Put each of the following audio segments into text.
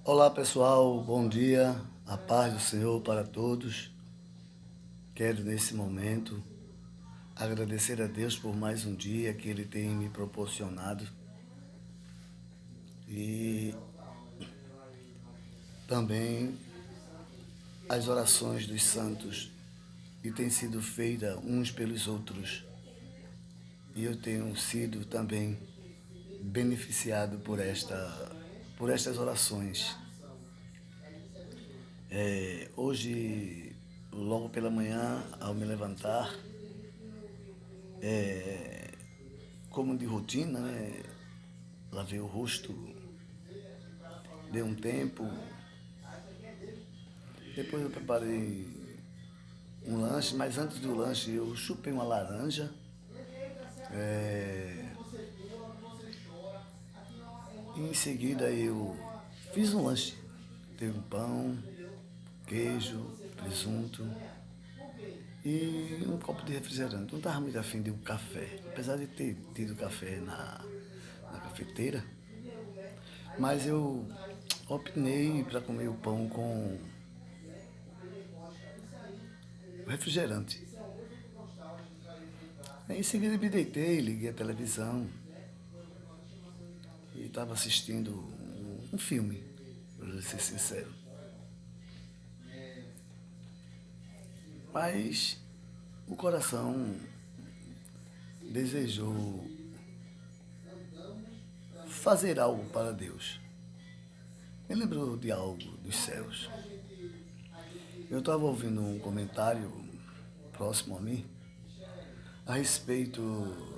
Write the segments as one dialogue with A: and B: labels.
A: Olá pessoal, bom dia, a paz do Senhor para todos. Quero nesse momento agradecer a Deus por mais um dia que Ele tem me proporcionado e também as orações dos santos que têm sido feitas uns pelos outros e eu tenho sido também beneficiado por estas orações. Hoje, logo pela manhã, ao me levantar, como de rotina, né? Lavei o rosto, dei um tempo. Depois eu preparei um lanche, mas antes do lanche eu chupei uma laranja. é, e em seguida eu fiz um lanche. Teve um pão, queijo, presunto e um copo de refrigerante. Não estava muito afim de um café, apesar de ter tido café na cafeteira, mas eu optei para comer o pão com refrigerante. Aí, em seguida me deitei, liguei a televisão e estava assistindo um filme, para ser sincero. Mas o coração desejou fazer algo para Deus. Me lembrou de algo dos céus. Eu estava ouvindo um comentário próximo a mim a respeito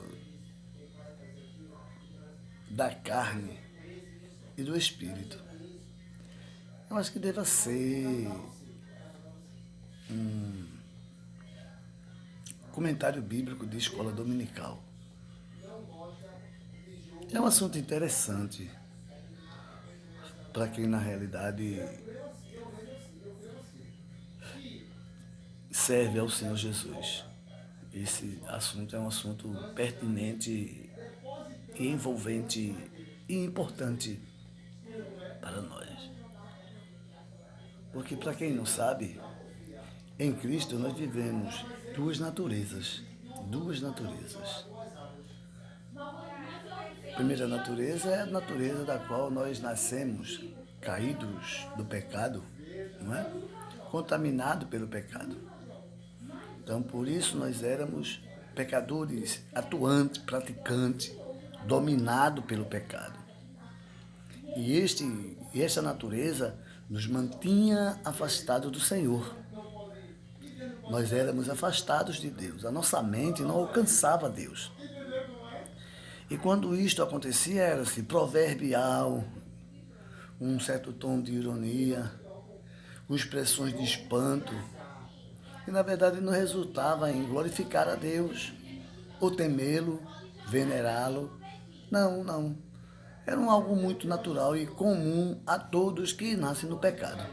A: da carne e do espírito. Eu acho que deva ser comentário bíblico de escola dominical. É um assunto interessante para quem na realidade serve ao Senhor Jesus. Esse assunto é um assunto pertinente, envolvente e importante para nós. Porque para quem não sabe, em Cristo nós vivemos duas naturezas. Duas naturezas. A primeira natureza é a natureza da qual nós nascemos caídos do pecado, não é? Contaminados pelo pecado. Então, por isso nós éramos pecadores atuantes, praticantes, dominados pelo pecado. E esta natureza nos mantinha afastados do Senhor. Nós éramos afastados de Deus. A nossa mente não alcançava Deus. E quando isto acontecia, era assim, proverbial, um certo tom de ironia, com expressões de espanto, que na verdade não resultava em glorificar a Deus, ou temê-lo, venerá-lo. Não, não. Era algo muito natural e comum a todos que nascem no pecado.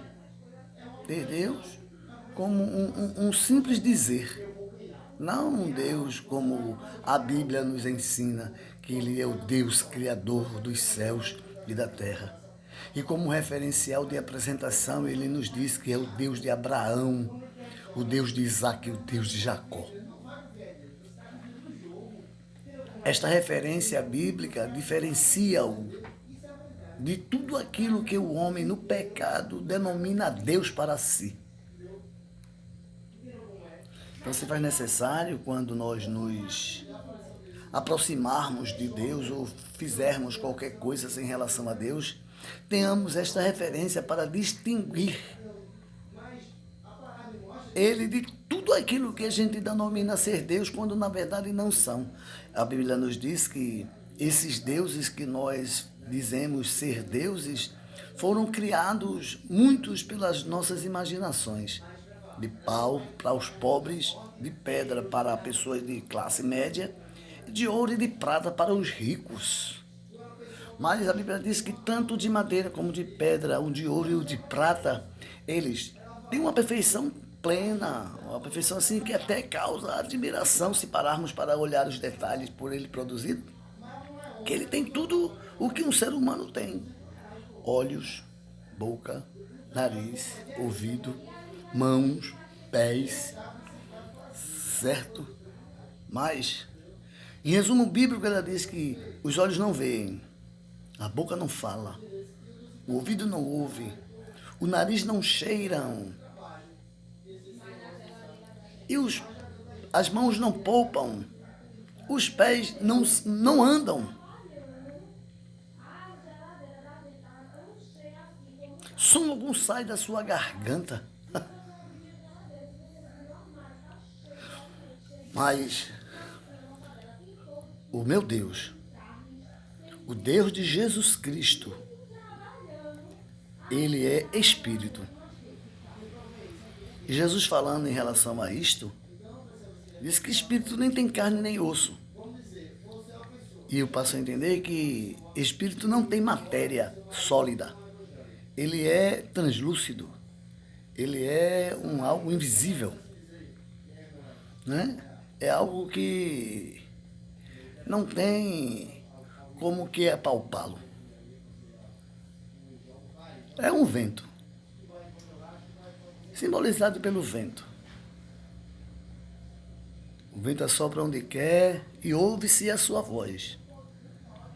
A: Ter Deus como um simples dizer. Não um Deus como a Bíblia nos ensina, que Ele é o Deus Criador dos céus e da terra. E como referencial de apresentação, Ele nos diz que é o Deus de Abraão, o Deus de Isaac e o Deus de Jacó. Esta referência bíblica diferencia-o de tudo aquilo que o homem no pecado denomina Deus para si. Então se faz necessário, quando nós nos aproximarmos de Deus ou fizermos qualquer coisa em relação a Deus, tenhamos esta referência para distinguir Ele de tudo aquilo que a gente denomina ser Deus, quando na verdade não são. A Bíblia nos diz que esses deuses que nós dizemos ser deuses foram criados muitos pelas nossas imaginações. De pau para os pobres, de pedra para pessoas de classe média, de ouro e de prata para os ricos. Mas a Bíblia diz que tanto de madeira como de pedra, o de ouro e o de prata, eles têm uma perfeição plena, uma perfeição assim que até causa admiração se pararmos para olhar os detalhes por ele produzido, que ele tem tudo o que um ser humano tem: olhos, boca, nariz, ouvido, mãos, pés, certo? Mas, em resumo bíblico, ela diz que os olhos não veem, a boca não fala, o ouvido não ouve, o nariz não cheira e as mãos não poupam, os pés não andam. Som algum sai da sua garganta. Mas o meu Deus, o Deus de Jesus Cristo, ele é Espírito. E Jesus falando em relação a isto, diz que Espírito nem tem carne nem osso. E eu passo a entender que Espírito não tem matéria sólida. Ele é translúcido. Ele é algo invisível. Né? É algo que não tem como que apalpá-lo. É um vento, simbolizado pelo vento. O vento assopra onde quer e ouve-se a sua voz.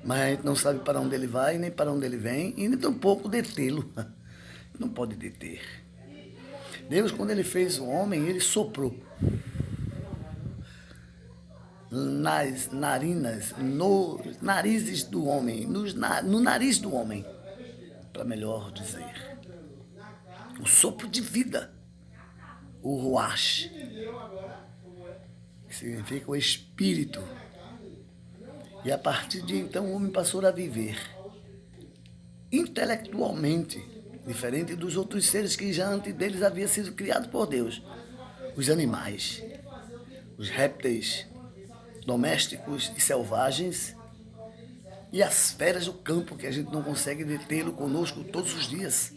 A: Mas a gente não sabe para onde ele vai, nem para onde ele vem, e nem tampouco detê-lo. Não pode deter. Deus, quando ele fez o homem, ele soprou nas narinas, nos narizes do homem, no nariz do homem, para melhor dizer. O sopro de vida, o ruach, que significa o espírito. E a partir de então o homem passou a viver intelectualmente, diferente dos outros seres que já antes deles havia sido criados por Deus. Os animais, os répteis domésticos e selvagens e as feras do campo, que a gente não consegue detê-lo conosco todos os dias.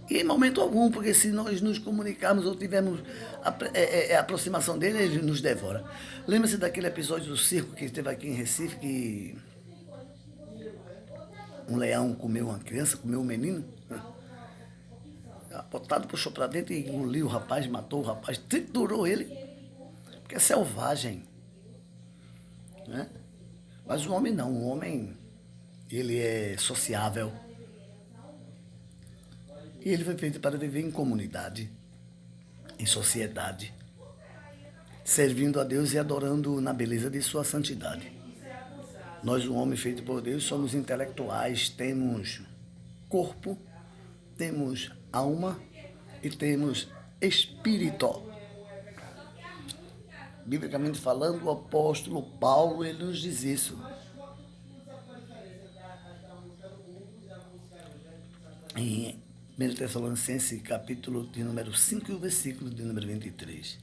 A: E em momento algum, porque se nós nos comunicarmos ou tivermos a aproximação dele, ele nos devora. Lembra-se daquele episódio do circo que esteve aqui em Recife, que um leão comeu uma criança, comeu um menino? Botado, puxou para dentro e engoliu o rapaz, matou o rapaz, triturou ele, porque é selvagem. Né? Mas o homem não, o homem, ele é sociável. E ele foi feito para viver em comunidade, em sociedade, servindo a Deus e adorando na beleza de sua santidade. Nós, o homem feito por Deus, somos intelectuais, temos corpo, temos alma e temos espírito. Biblicamente falando, o apóstolo Paulo, ele nos diz isso. Em 1 Tessalonicenses, capítulo de número 5 e o versículo de número 23.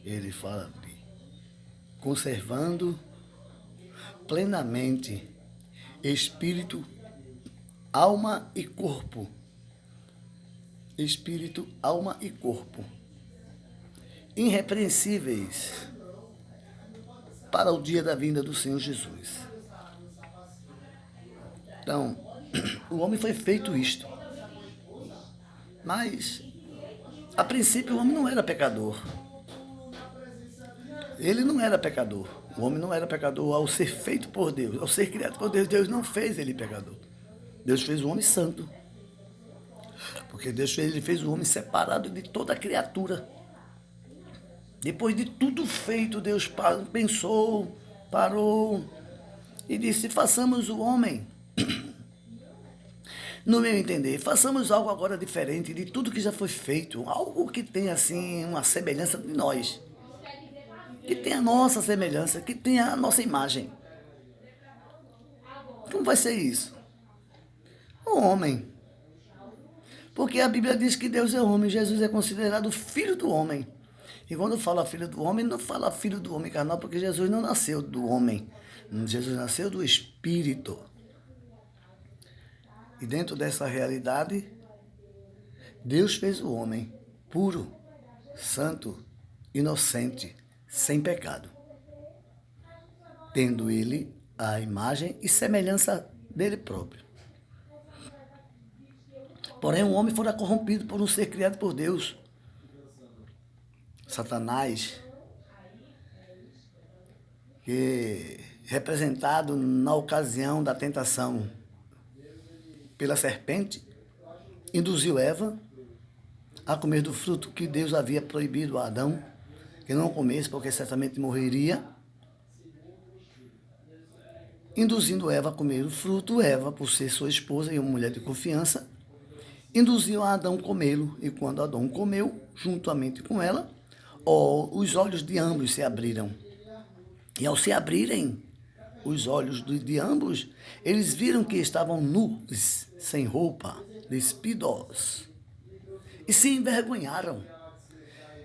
A: Ele fala de conservando plenamente espírito, alma e corpo. Espírito, alma e corpo. Irrepreensíveis para o dia da vinda do Senhor Jesus. Então, o homem foi feito isto. Mas, a princípio, o homem não era pecador. Ele não era pecador. O homem não era pecador ao ser feito por Deus, ao ser criado por Deus. Deus não fez ele pecador. Deus fez o homem santo. Porque ele fez o homem separado de toda a criatura. Depois de tudo feito, Deus pensou, parou e disse: façamos o homem. No meu entender, façamos algo agora diferente de tudo que já foi feito. Algo que tenha, assim, uma semelhança de nós. Que tenha a nossa semelhança, que tenha a nossa imagem. Como vai ser isso? O homem. Porque a Bíblia diz que Deus é homem, Jesus é considerado filho do homem. E quando fala filho do homem, não fala filho do homem carnal, porque Jesus não nasceu do homem. Jesus nasceu do Espírito. E dentro dessa realidade, Deus fez o homem puro, santo, inocente, sem pecado, tendo ele a imagem e semelhança dele próprio. Porém, o homem fora corrompido por um ser criado por Deus. Satanás, que representado na ocasião da tentação pela serpente, induziu Eva a comer do fruto que Deus havia proibido a Adão, que não comesse, porque certamente morreria. Induzindo Eva a comer o fruto, Eva, por ser sua esposa e uma mulher de confiança, induziu a Adão comê-lo, e quando Adão comeu, juntamente com ela, os olhos de ambos se abriram. E ao se abrirem os olhos de ambos, eles viram que estavam nus, sem roupa, despidos, e se envergonharam,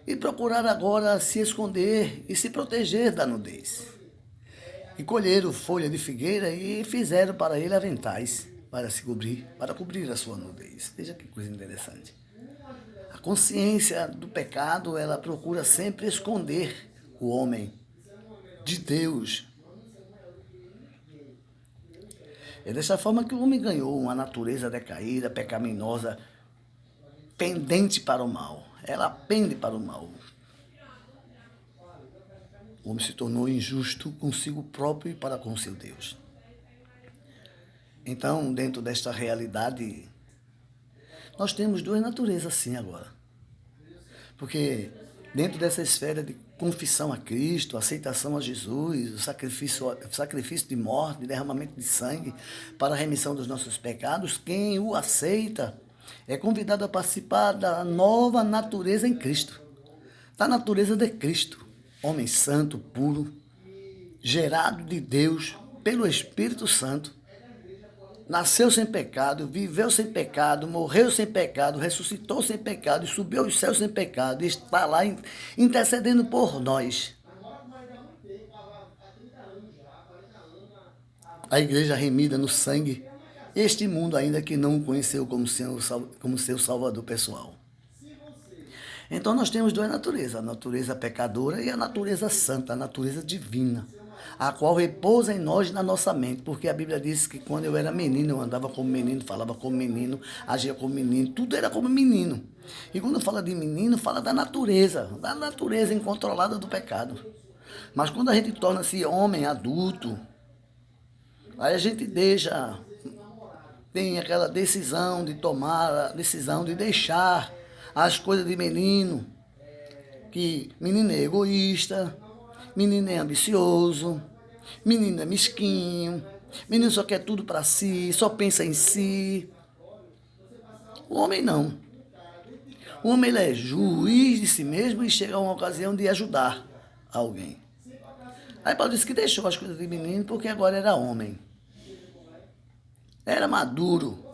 A: e procuraram agora se esconder e se proteger da nudez. E colheram folha de figueira e fizeram para ele aventais, para se cobrir, para cobrir a sua nudez. Veja que coisa interessante. A consciência do pecado, ela procura sempre esconder o homem de Deus. É dessa forma que o homem ganhou uma natureza decaída, pecaminosa, pendente para o mal. Ela pende para o mal. O homem se tornou injusto consigo próprio e para com seu Deus. Então, dentro desta realidade, nós temos duas naturezas sim agora. Porque dentro dessa esfera de confissão a Cristo, aceitação a Jesus, o sacrifício de morte, derramamento de sangue para a remissão dos nossos pecados, quem o aceita é convidado a participar da nova natureza em Cristo, da natureza de Cristo, homem santo, puro, gerado de Deus pelo Espírito Santo, nasceu sem pecado, viveu sem pecado, morreu sem pecado, ressuscitou sem pecado e subiu aos céus sem pecado e está lá intercedendo por nós. A igreja remida no sangue, este mundo ainda que não o conheceu como seu salvador pessoal. Então nós temos duas naturezas, a natureza pecadora e a natureza santa, a natureza divina, a qual repousa em nós e na nossa mente, porque a Bíblia diz que quando eu era menino, eu andava como menino, falava como menino, agia como menino, tudo era como menino. E quando fala de menino, fala da natureza incontrolada do pecado. Mas quando a gente torna-se homem adulto, aí a gente tem aquela decisão de tomar, a decisão de deixar as coisas de menino, que menino é egoísta, menino é ambicioso, menino é mesquinho, menino só quer tudo para si, só pensa em si. O homem não. O homem ele é juiz de si mesmo e chega a uma ocasião de ajudar alguém. Aí Paulo disse que deixou as coisas de menino porque agora era homem. Era maduro.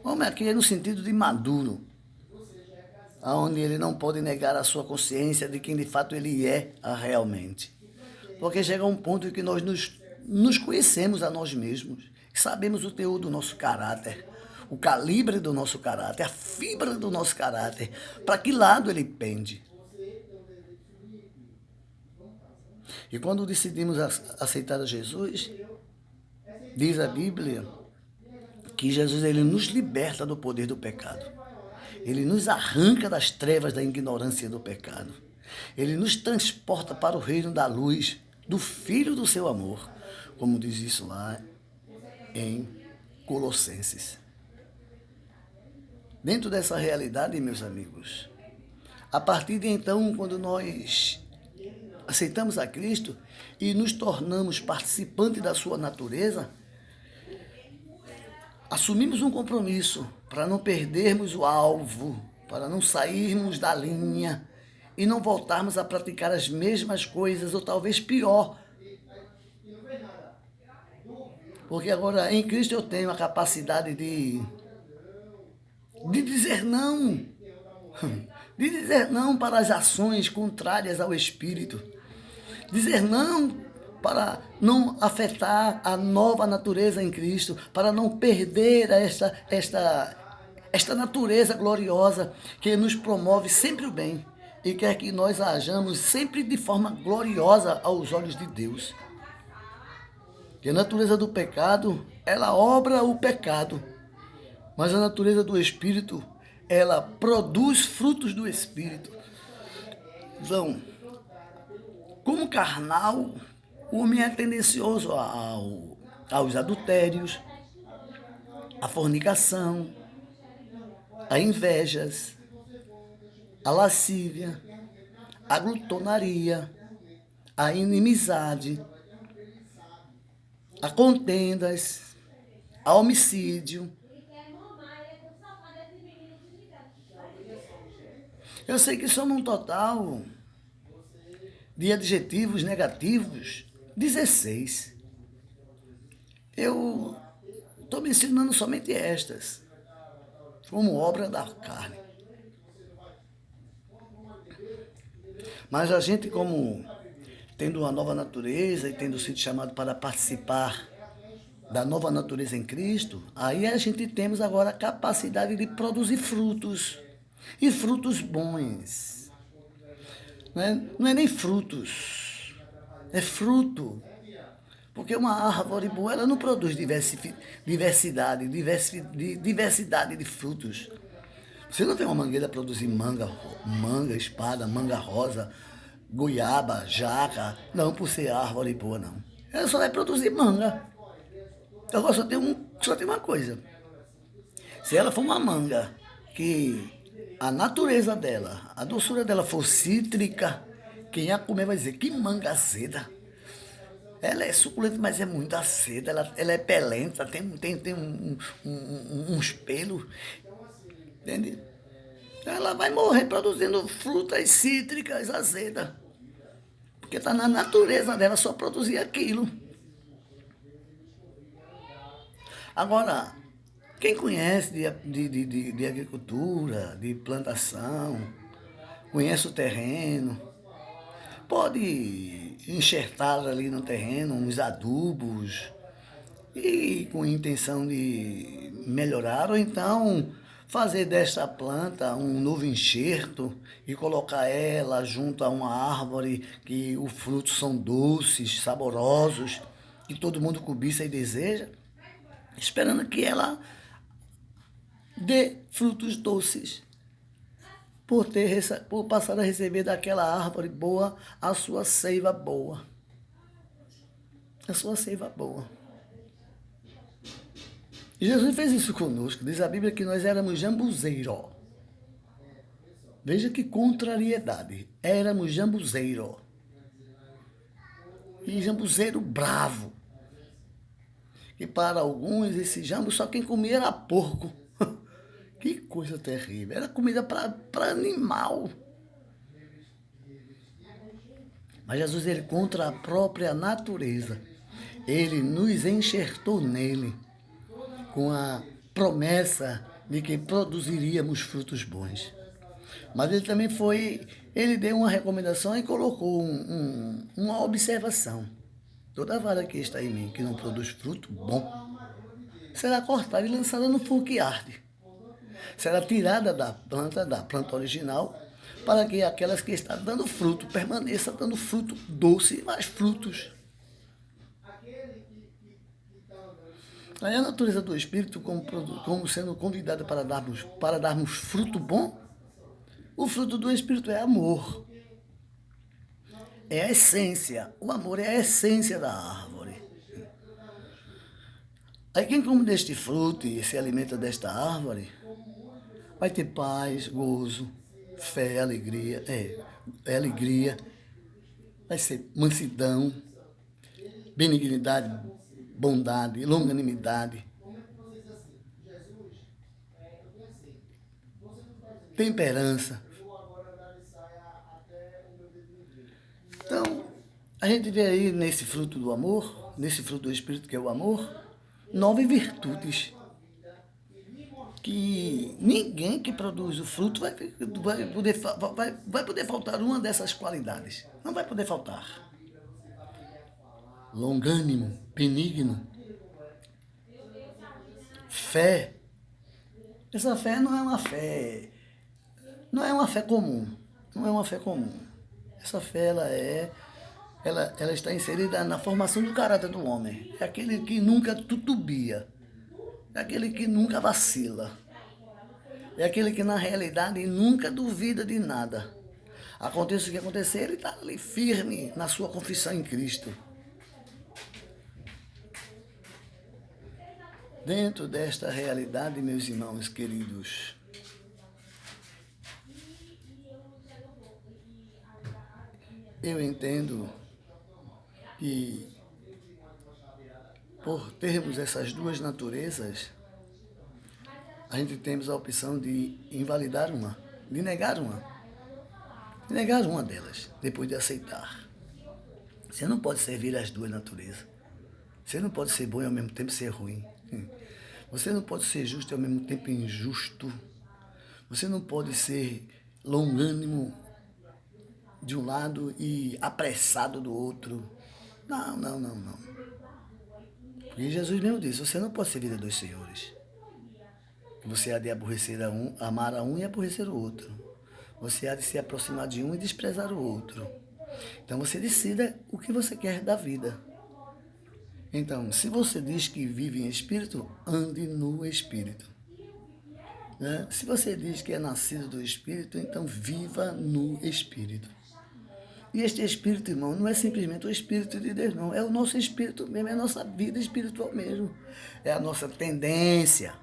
A: Homem aqui é no sentido de maduro, onde ele não pode negar a sua consciência de quem de fato ele é realmente. Porque chega um ponto em que nós nos conhecemos a nós mesmos, sabemos o teor do nosso caráter, o calibre do nosso caráter, a fibra do nosso caráter, para que lado ele pende. E quando decidimos aceitar a Jesus, diz a Bíblia que Jesus ele nos liberta do poder do pecado. Ele nos arranca das trevas da ignorância do pecado. Ele nos transporta para o reino da luz, do Filho do seu amor, como diz isso lá em Colossenses. Dentro dessa realidade, meus amigos, a partir de então, quando nós aceitamos a Cristo e nos tornamos participantes da sua natureza, assumimos um compromisso para não perdermos o alvo, para não sairmos da linha e não voltarmos a praticar as mesmas coisas, ou talvez pior. Porque agora em Cristo eu tenho a capacidade de dizer não. De dizer não para as ações contrárias ao Espírito. Dizer não para não afetar a nova natureza em Cristo, para não perder esta natureza gloriosa que nos promove sempre o bem e quer que nós hajamos sempre de forma gloriosa aos olhos de Deus. Que a natureza do pecado, ela obra o pecado. Mas a natureza do Espírito, ela produz frutos do Espírito. Então, como carnal, o homem é tendencioso aos adultérios, à fornicação, a invejas, a lascívia, a glutonaria, a inimizade, a contendas, a homicídio. Eu sei que somos um total de adjetivos negativos 16. Eu estou mencionando somente estas, como obra da carne. Mas a gente, como tendo uma nova natureza e tendo sido chamado para participar da nova natureza em Cristo, aí a gente temos agora a capacidade de produzir frutos, e frutos bons. Não é nem frutos, é fruto. Porque uma árvore boa, ela não produz diversidade de frutos. Você não vê uma mangueira produzir manga, espada, manga rosa, goiaba, jaca, não por ser árvore boa, não. Ela só vai produzir manga. Agora só tem uma coisa. Se ela for uma manga que a natureza dela, a doçura dela for cítrica, quem a comer vai dizer, que manga azeda. Ela é suculenta, mas é muito azeda, ela é pelenta, tem uns pelos, entende? Ela vai morrer produzindo frutas cítricas azedas, porque está na natureza dela só produzir aquilo. Agora, quem conhece de agricultura, de plantação, conhece o terreno, pode enxertar ali no terreno uns adubos e com intenção de melhorar, ou então fazer desta planta um novo enxerto e colocar ela junto a uma árvore que os frutos são doces, saborosos, que todo mundo cobiça e deseja, esperando que ela dê frutos doces por passar a receber daquela árvore boa a sua seiva boa. A sua seiva boa. E Jesus fez isso conosco. Diz a Bíblia que nós éramos jambuzeiro. Veja que contrariedade. Éramos jambuzeiro. E jambuzeiro bravo. E para alguns, esse jambu só quem comia era porco. Que coisa terrível. Era comida para animal. Mas Jesus, ele contra a própria natureza. Ele nos enxertou nele com a promessa de que produziríamos frutos bons. Mas ele também ele deu uma recomendação e colocou uma observação. Toda vara que está em mim, que não produz fruto bom, será cortada e lançada no fogo que arde. Será tirada da planta original, para que aquelas que estão dando fruto permaneçam dando fruto doce e mais frutos. Aí a natureza do Espírito, como sendo convidada para darmos fruto bom, o fruto do Espírito é amor. É a essência. O amor é a essência da árvore. Aí quem come deste fruto e se alimenta desta árvore, vai ter paz, gozo, fé, alegria, alegria, vai ser mansidão, benignidade, bondade, longanimidade, temperança. Então, a gente vê aí nesse fruto do amor, nesse fruto do Espírito que é o amor, 9 virtudes. Que ninguém que produz o fruto vai poder faltar uma dessas qualidades. Não vai poder faltar. Longânimo, benigno, fé. Essa fé não é uma fé, não é uma fé comum. Não é uma fé comum. Essa fé, ela está inserida na formação do caráter do homem. É aquele que nunca tutubia. é aquele que nunca vacila. É aquele que na realidade nunca duvida de nada. Aconteça o que acontecer, ele está ali firme na sua confissão em Cristo. Dentro desta realidade, meus irmãos queridos, eu entendo que por termos essas duas naturezas, a gente temos a opção de invalidar uma, de negar uma delas, depois de aceitar. Você não pode servir as duas naturezas. Você não pode ser bom e ao mesmo tempo ser ruim. Você não pode ser justo e ao mesmo tempo injusto. Você não pode ser longânimo de um lado e apressado do outro. Não, não, não, não. Porque Jesus mesmo disse, você não pode servir a dois senhores. Você há de aborrecer a um, amar a um e aborrecer o outro. Você há de se aproximar de um e desprezar o outro. Então você decida o que você quer da vida. Então, se você diz que vive em espírito, ande no espírito. Né? Se você diz que é nascido do espírito, então viva no espírito. E este espírito, irmão, não é simplesmente o espírito de Deus, não. É o nosso espírito mesmo, é a nossa vida espiritual mesmo. É a nossa tendência.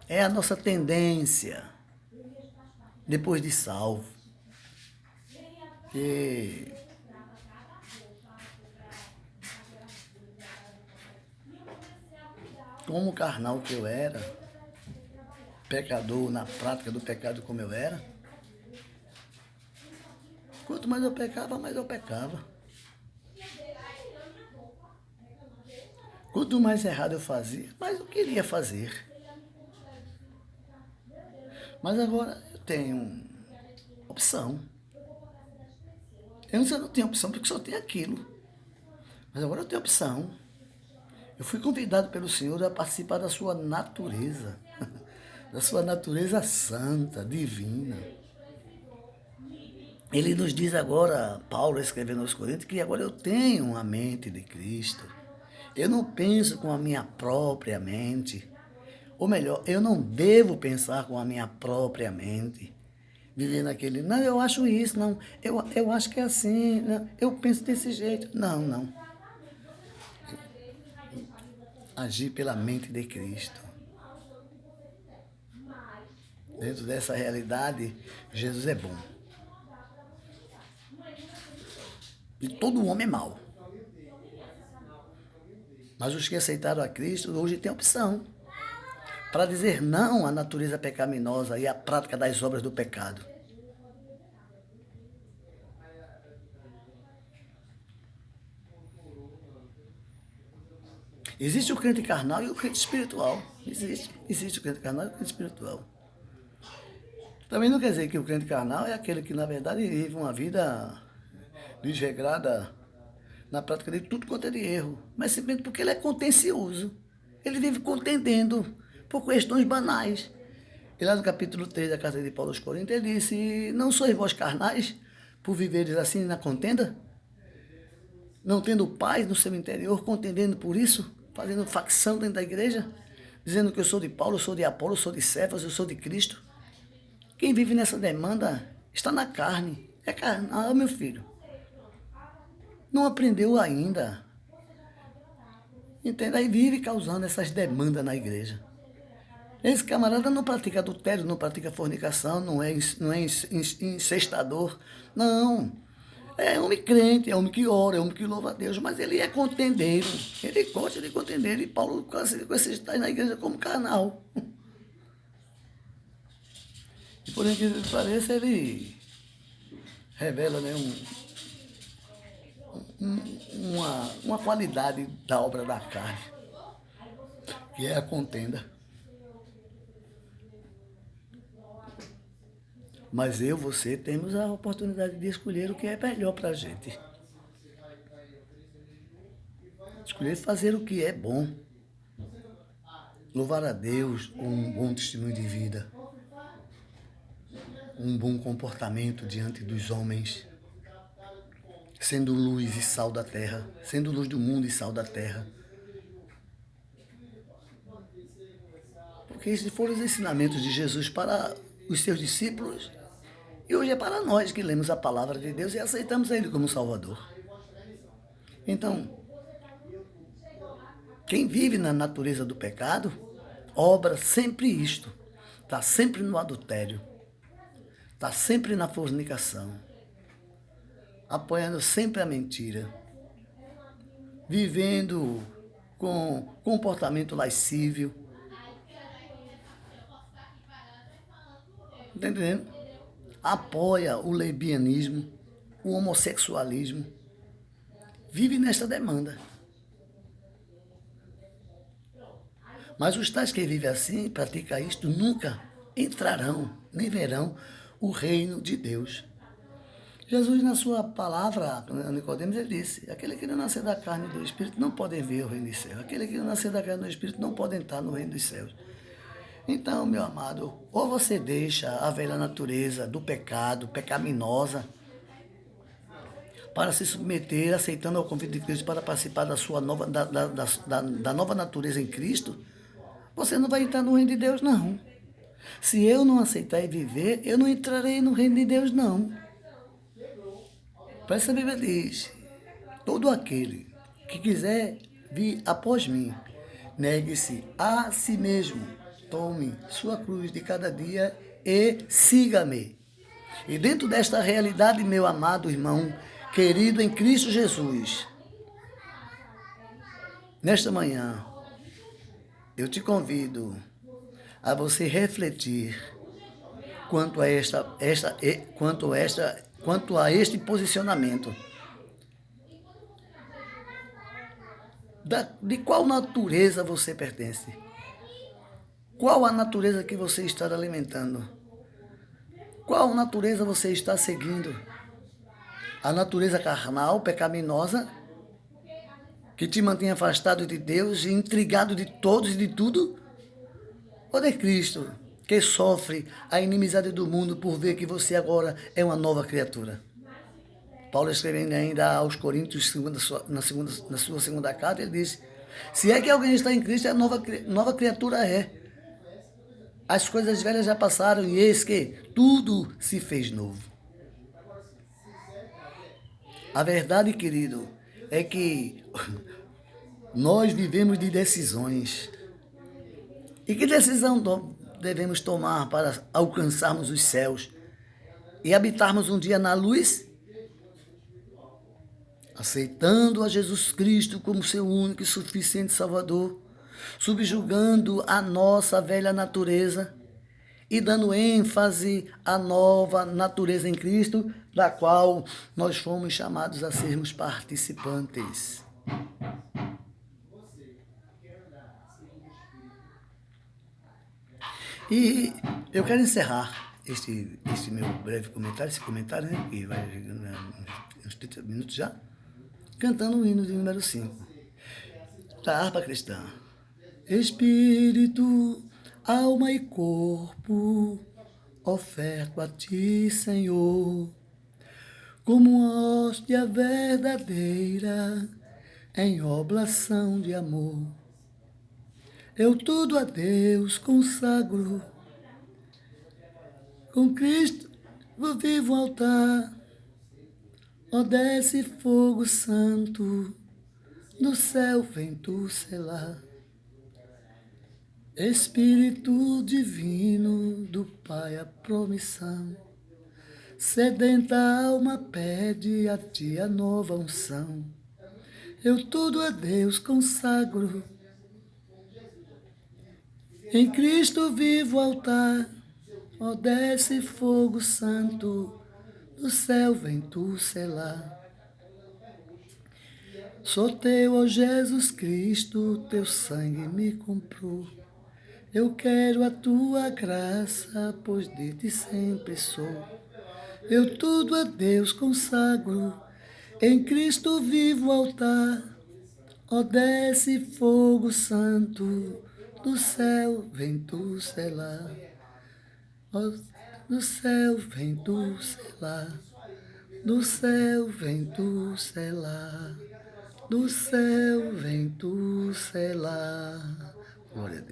A: É a nossa tendência. Depois de salvo. Que como carnal que eu era, pecador na prática do pecado como eu era, quanto mais eu pecava, mais eu pecava. Quanto mais errado eu fazia, mais eu queria fazer. Mas agora eu tenho opção. Eu não tinha opção porque só tinha aquilo. Mas agora eu tenho opção. Eu fui convidado pelo Senhor a participar da sua natureza. Da sua natureza santa, divina. Ele nos diz agora, Paulo escrevendo aos Coríntios, que agora eu tenho a mente de Cristo. Eu não penso com a minha própria mente. Ou melhor, eu não devo pensar com a minha própria mente. Viver naquele, não, eu acho isso, não, eu acho que é assim, não, eu penso desse jeito. Não, não. Agir pela mente de Cristo. Dentro dessa realidade, Jesus é bom. E todo homem é mau. Mas os que aceitaram a Cristo hoje têm opção para dizer não à natureza pecaminosa e à prática das obras do pecado. Existe o crente carnal e o crente espiritual. Existe o crente carnal e o crente espiritual. Também não quer dizer que o crente carnal é aquele que, na verdade, vive uma vida desregrada na prática de tudo quanto é de erro, mas simplesmente porque ele é contencioso. Ele vive contendendo por questões banais. E lá no capítulo 3 da carta de Paulo aos Coríntios, ele disse, não sois vós carnais, por viveres assim na contenda? Não tendo paz no seu interior, contendendo por isso, fazendo facção dentro da igreja, dizendo que eu sou de Paulo, eu sou de Apolo, eu sou de Cefas, eu sou de Cristo. Quem vive nessa demanda está na carne, é carnal, meu filho. Não aprendeu ainda. Entende? Aí vive causando essas demandas na igreja. Esse camarada não pratica adultério, não pratica fornicação, não é incestador. Não. É homem crente, é homem que ora, é homem que louva a Deus, mas ele é contendeiro. Ele gosta de contender. E Paulo está na igreja como carnal. E por incrível que pareça, ele revela, né, uma qualidade da obra da carne, que é a contenda. Mas você temos a oportunidade de escolher o que é melhor para a gente. Escolher fazer o que é bom. Louvar a Deus com um bom testemunho de vida. Um bom comportamento diante dos homens. Sendo luz e sal da terra. Sendo luz do mundo e sal da terra. Porque esses foram os ensinamentos de Jesus para os seus discípulos e hoje é para nós que lemos a palavra de Deus e aceitamos Ele como Salvador. Então, quem vive na natureza do pecado, obra sempre isto. Está sempre no adultério, está sempre na fornicação, apoiando sempre a mentira, vivendo com comportamento lascívio. Está entendendo? Apoia o lesbianismo, o homossexualismo. Vive nesta demanda. Mas os tais que vivem assim, praticam isto, nunca entrarão, nem verão o reino de Deus. Jesus, na sua palavra, a Nicodemos, ele disse: aquele que não nascer da carne e do Espírito não pode ver o reino dos céus. Aquele que não nascer da carne e do Espírito não pode entrar no reino dos céus. Então, meu amado, ou você deixa a velha natureza do pecado, pecaminosa, para se submeter, aceitando ao convite de Cristo para participar da sua nova, da nova natureza em Cristo, você não vai entrar no reino de Deus, não. Se eu não aceitar e viver, eu não entrarei no reino de Deus, não. Por isso a Bíblia diz: todo aquele que quiser vir após mim, negue-se a si mesmo, tome sua cruz de cada dia e siga-me. E dentro desta realidade, meu amado irmão, querido em Cristo Jesus, nesta manhã, eu te convido a você refletir quanto a este posicionamento. De qual natureza você pertence? Qual a natureza que você está alimentando? Qual natureza você está seguindo? A natureza carnal, pecaminosa, que te mantém afastado de Deus e intrigado de todos e de tudo? Ou de Cristo, que sofre a inimizade do mundo por ver que você agora é uma nova criatura? Paulo, escrevendo ainda aos Coríntios, na sua segunda carta, ele diz: se é que alguém está em Cristo, a nova criatura é. As coisas velhas já passaram e eis que tudo se fez novo. A verdade, querido, é que nós vivemos de decisões. E que decisão devemos tomar para alcançarmos os céus e habitarmos um dia na luz? Aceitando a Jesus Cristo como seu único e suficiente Salvador, subjugando a nossa velha natureza e dando ênfase à nova natureza em Cristo, da qual nós fomos chamados a sermos participantes. E eu quero encerrar este meu breve comentário, esse comentário, né, que vai uns 30 minutos já, cantando o hino de número 5, da harpa cristã. Espírito, alma e corpo, oferto a ti, Senhor, como hóstia verdadeira, em oblação de amor. Eu tudo a Deus consagro, com Cristo vou vivo altar, ó desce fogo santo, do céu vem tu selar. Espírito divino do Pai a promissão, sedenta alma pede a ti a nova unção. Eu tudo a Deus consagro, em Cristo vivo altar, ó desce fogo santo, do céu vem tu selar. Sou teu, ó Jesus Cristo, teu sangue me comprou. Eu quero a tua graça, pois de ti sempre sou. Eu tudo a Deus consagro, em Cristo vivo altar. Ó desce fogo santo, do céu vem tu selar. Ó, do céu vem tu selar. Do céu vem tu selar. Do céu vem tu selar.